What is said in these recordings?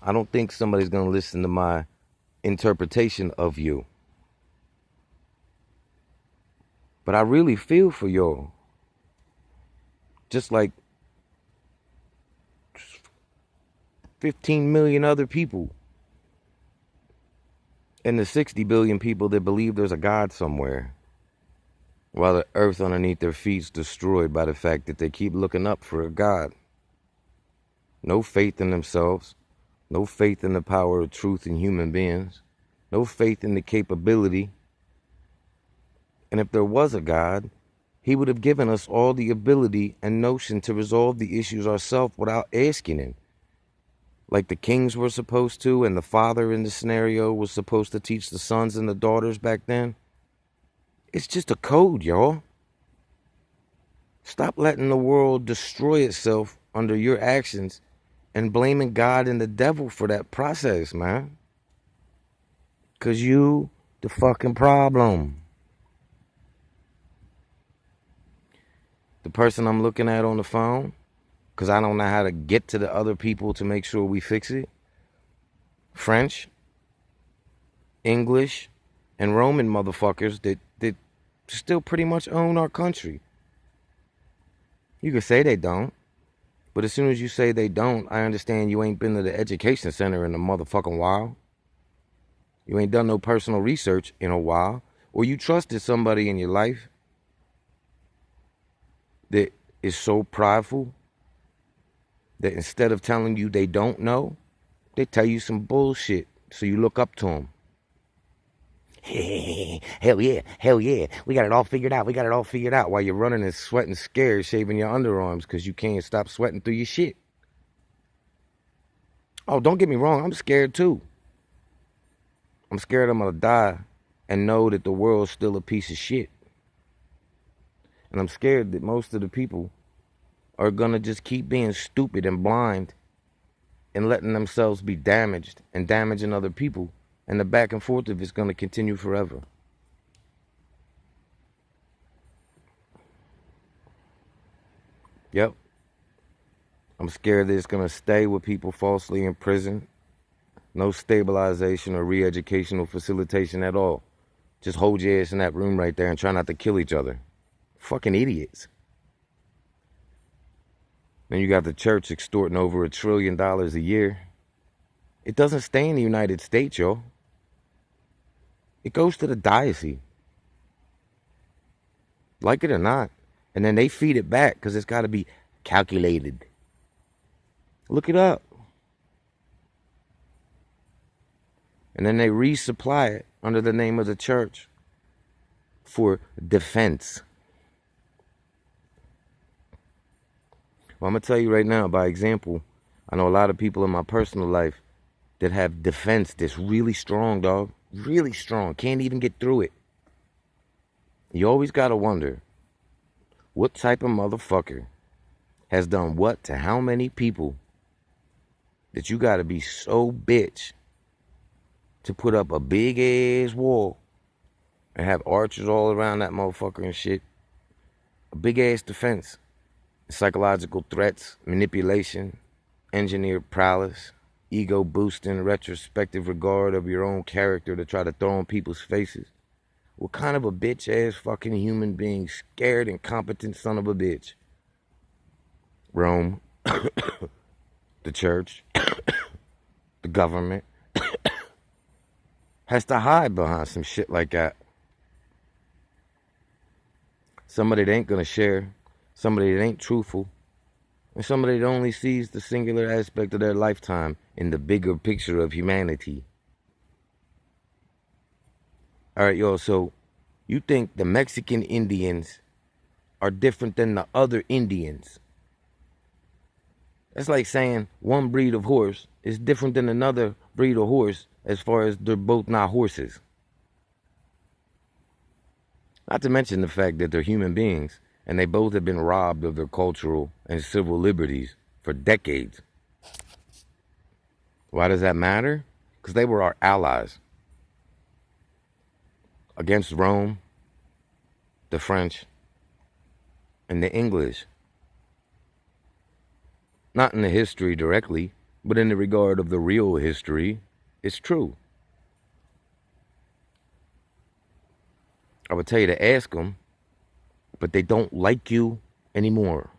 I don't think somebody's going to listen to my interpretation of you. But I really feel for y'all. Just like 15 million other people and the 60 billion people that believe there's a God somewhere, while the earth underneath their feet is destroyed by the fact that they keep looking up for a God. No faith in themselves, no faith in the power of truth in human beings, no faith in the capability. And if there was a God, he would have given us all the ability and notion to resolve the issues ourselves without asking him. Like the kings were supposed to, and the father in the scenario was supposed to teach the sons and the daughters back then. It's just a code, y'all. Stop letting the world destroy itself under your actions and blaming God and the devil for that process, man. Because you the fucking problem. The person I'm looking at on the phone, because I don't know how to get to the other people to make sure we fix it. French, English, and Roman motherfuckers that still pretty much own our country. You could say they don't, but as soon as you say they don't, I understand you ain't been to the education center in a motherfucking while. You ain't done no personal research in a while, or you trusted somebody in your life that is so prideful that instead of telling you they don't know, they tell you some bullshit, so you look up to them. Hell yeah, we got it all figured out, while you're running and sweating scared, shaving your underarms because you can't stop sweating through your shit. Oh, don't get me wrong, I'm scared too. I'm scared I'm gonna die and know that the world's still a piece of shit. And I'm scared that most of the people are gonna just keep being stupid and blind and letting themselves be damaged and damaging other people. And the back and forth of it's gonna continue forever. Yep. I'm scared that it's gonna stay with people falsely in prison. No stabilization or re-educational facilitation at all. Just hold your ass in that room right there and try not to kill each other. Fucking idiots. Then you got the church extorting over $1 trillion a year. It doesn't stay in the United States, y'all. It goes to the diocese. Like it or not. And then they feed it back because it's got to be calculated. Look it up. And then they resupply it under the name of the church for defense. Well, I'm going to tell you right now, by example, I know a lot of people in my personal life that have defense that's really strong, dog. Really strong. Can't even get through it. You always got to wonder, what type of motherfucker has done what to how many people that you got to be so bitch to put up a big ass wall and have archers all around that motherfucker and shit. A big ass defense. Psychological threats, manipulation, engineered prowess, ego boosting, retrospective regard of your own character to try to throw in people's faces. What kind of a bitch ass fucking human being, scared, incompetent son of a bitch? Rome, the church, the government has to hide behind some shit like that. Somebody that ain't gonna share, somebody that ain't truthful, and somebody that only sees the singular aspect of their lifetime in the bigger picture of humanity. All right, y'all, so you think the Mexican Indians are different than the other Indians? That's like saying one breed of horse is different than another breed of horse as far as they're both not horses. Not to mention the fact that they're human beings and they both have been robbed of their cultural and civil liberties for decades. Why does that matter? Because they were our allies against Rome, the French, and the English. Not in the history directly, But in the regard of the real history, it's true. I would tell you to ask them, but they don't like you anymore.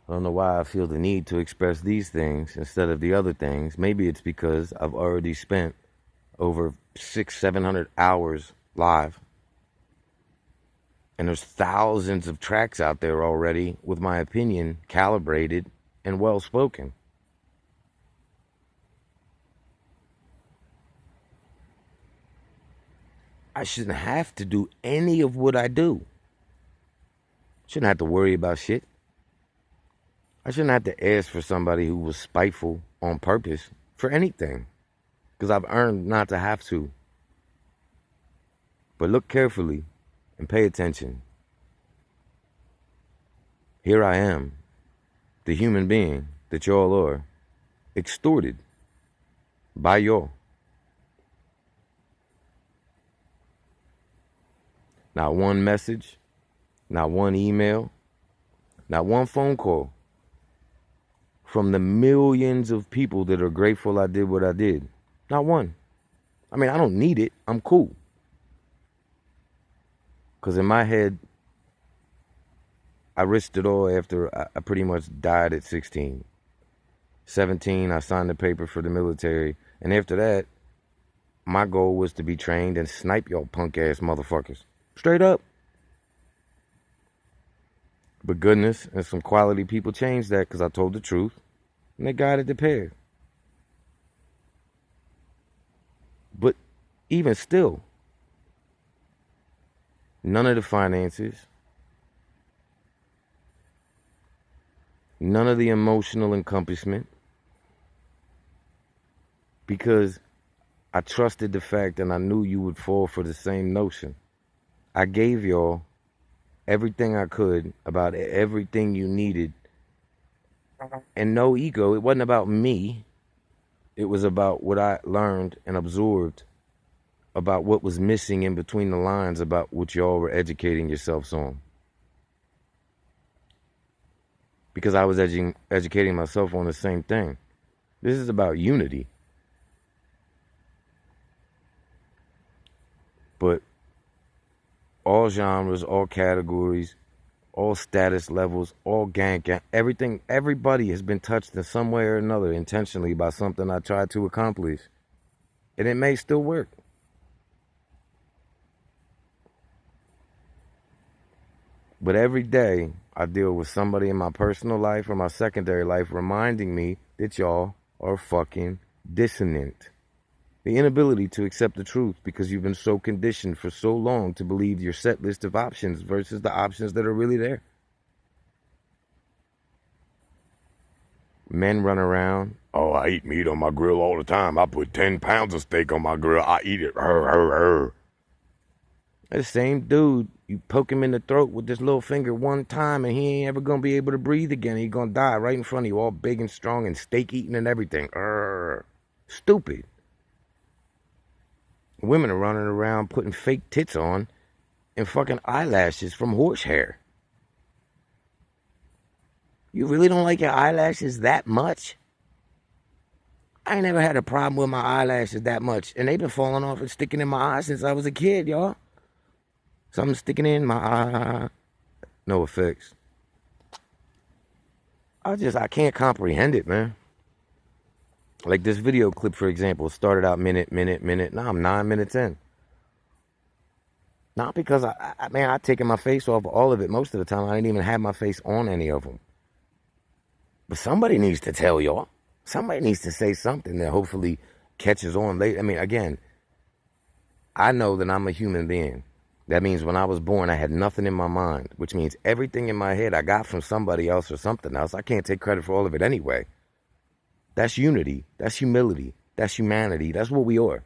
I don't know why I feel the need to express these things instead of the other things. Maybe it's because I've already spent over 600-700 hours live. And there's thousands of tracks out there already with my opinion calibrated and well spoken. I shouldn't have to do any of what I do. Shouldn't have to worry about shit. I shouldn't have to ask for somebody who was spiteful on purpose for anything, because I've earned not to have to. But look carefully and pay attention. Here I am, the human being that y'all are, extorted by y'all. Not one message, not one email, not one phone call from the millions of people that are grateful I did what I did. Not one. I mean, I don't need it. I'm cool. Because in my head, I risked it all after I pretty much died at 16. 17, I signed the paper for the military. And after that, my goal was to be trained and snipe y'all punk ass motherfuckers. Straight up. But goodness and some quality people changed that because I told the truth. And they guided the pair. But even still, none of the finances, none of the emotional encompassment, because I trusted the fact and I knew you would fall for the same notion. I gave y'all everything I could about everything you needed. And no ego. It wasn't about me. It was about what I learned and absorbed about what was missing in between the lines about what y'all were educating yourselves on. Because I was educating myself on the same thing. This is about unity. But all genres, all categories, all status levels, all gang, everything, everybody has been touched in some way or another intentionally by something I tried to accomplish. And it may still work. But every day I deal with somebody in my personal life or my secondary life reminding me that y'all are fucking dissonant. The inability to accept the truth because you've been so conditioned for so long to believe your set list of options versus the options that are really there. Men run around, oh, I eat meat on my grill all the time. I put 10 pounds of steak on my grill. I eat it. The same dude, you poke him in the throat with this little finger one time and he ain't ever going to be able to breathe again. He's going to die right in front of you, all big and strong and steak eating and everything. Stupid. Women are running around putting fake tits on and fucking eyelashes from horsehair. You really don't like your eyelashes that much? I ain't never had a problem with my eyelashes that much. And they've been falling off and sticking in my eye since I was a kid, y'all. Something sticking in my eye. No effects. I can't comprehend it, man. Like this video clip, for example, started out minute. Now I'm 9 minutes in. Not because I've taken my face off all of it. Most of the time, I didn't even have my face on any of them. But somebody needs to tell y'all. Somebody needs to say something that hopefully catches on later. I mean, again, I know that I'm a human being. That means when I was born, I had nothing in my mind, which means everything in my head I got from somebody else or something else. I can't take credit for all of it anyway. That's unity. That's humility. That's humanity. That's what we are.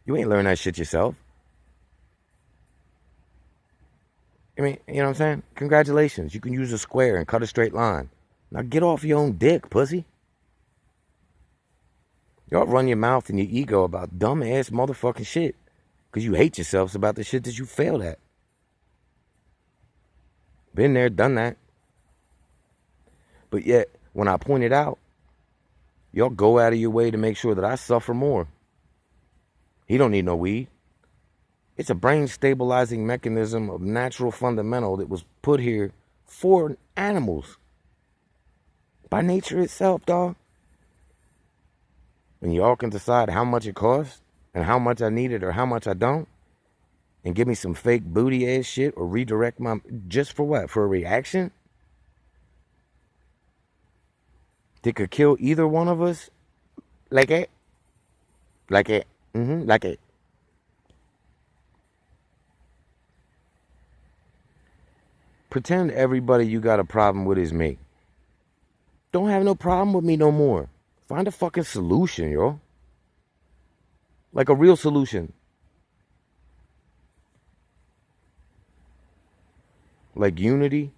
You ain't learn that shit yourself. I mean, you know what I'm saying? Congratulations. You can use a square and cut a straight line. Now get off your own dick, pussy. Y'all run your mouth and your ego about dumb ass motherfucking shit. Because you hate yourselves about the shit that you failed at. Been there, done that. But yet, when I point it out, y'all go out of your way to make sure that I suffer more. He don't need no weed. It's a brain stabilizing mechanism of natural fundamental that was put here for animals. By nature itself, dog. And y'all can decide how much it costs and how much I need it or how much I don't. And give me some fake booty ass shit or redirect my... Just for what? For a reaction? That could kill either one of us? Like it? Like it? Like it. Pretend everybody you got a problem with is me. Don't have no problem with me no more. Find a fucking solution, yo. Like a real solution. Like unity.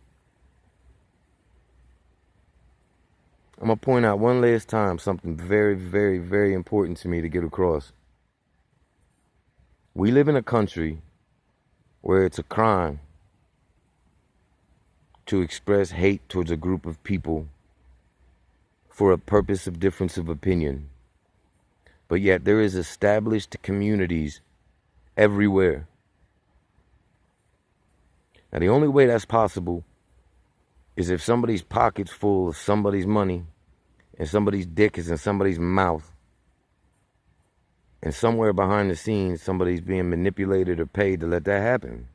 I'm going to point out one last time something very, very, very important to me to get across. We live in a country where it's a crime to express hate towards a group of people for a purpose of difference of opinion. But yet there is established communities everywhere. Now the only way that's possible is if somebody's pocket's full of somebody's money and somebody's dick is in somebody's mouth and somewhere behind the scenes somebody's being manipulated or paid to let that happen.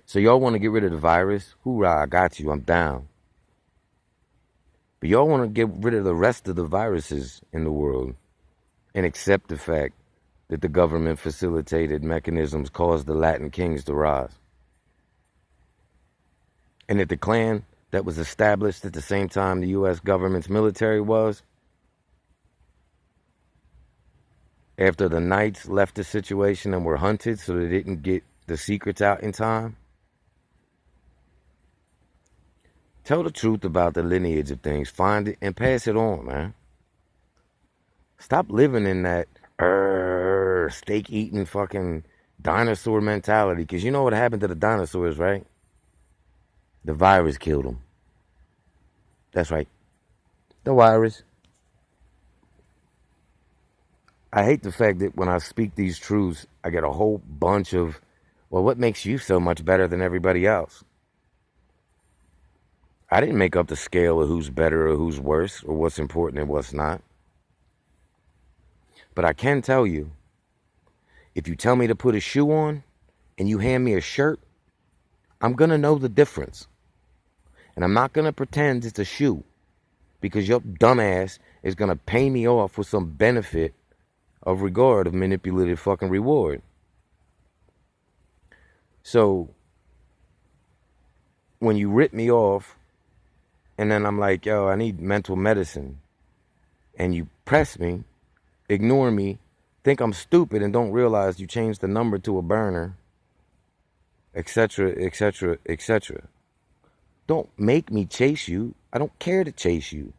So y'all want to get rid of the virus? Hoorah, I got you, I'm down. But y'all want to get rid of the rest of the viruses in the world and accept the fact that the government facilitated mechanisms caused the Latin kings to rise. And that the Klan that was established at the same time the U.S. government's military was, after the Knights left the situation and were hunted so they didn't get the secrets out in time. Tell the truth about the lineage of things. Find it and pass it on, man. Stop living in that steak-eating fucking dinosaur mentality. Because you know what happened to the dinosaurs, right? The virus killed them. That's right. The virus. I hate the fact that when I speak these truths, I get a whole bunch of, well, what makes you so much better than everybody else? I didn't make up the scale of who's better or who's worse or what's important and what's not. But I can tell you, if you tell me to put a shoe on and you hand me a shirt, I'm going to know the difference. And I'm not going to pretend it's a shoe because your dumbass is going to pay me off with some benefit of regard of manipulative fucking reward. So when you rip me off and then I'm like, yo, I need mental medicine, and you press me, ignore me, think I'm stupid and don't realize you changed the number to a burner, etc., etc., etc. Don't make me chase you. I don't care to chase you.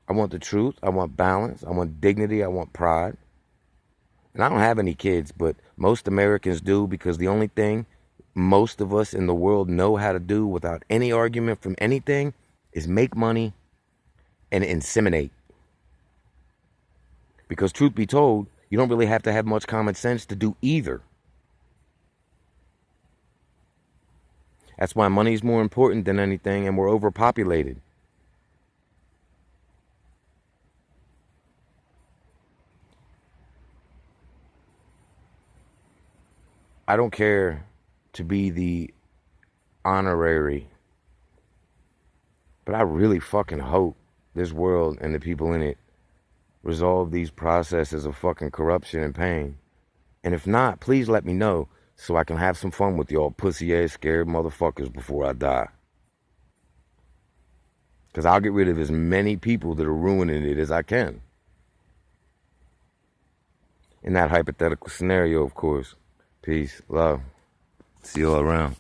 I want the truth. I want balance. I want dignity. I want pride. And I don't have any kids, but most Americans do, because the only thing most of us in the world know how to do without any argument from anything is make money and inseminate. Because truth be told, you don't really have to have much common sense to do either. That's why money is more important than anything, and we're overpopulated. I don't care to be the honorary, but I really fucking hope this world and the people in it resolve these processes of fucking corruption and pain. And if not, please let me know so I can have some fun with y'all pussy ass scared motherfuckers before I die. Because I'll get rid of as many people that are ruining it as I can. In that hypothetical scenario, of course. Peace, love. See you all around.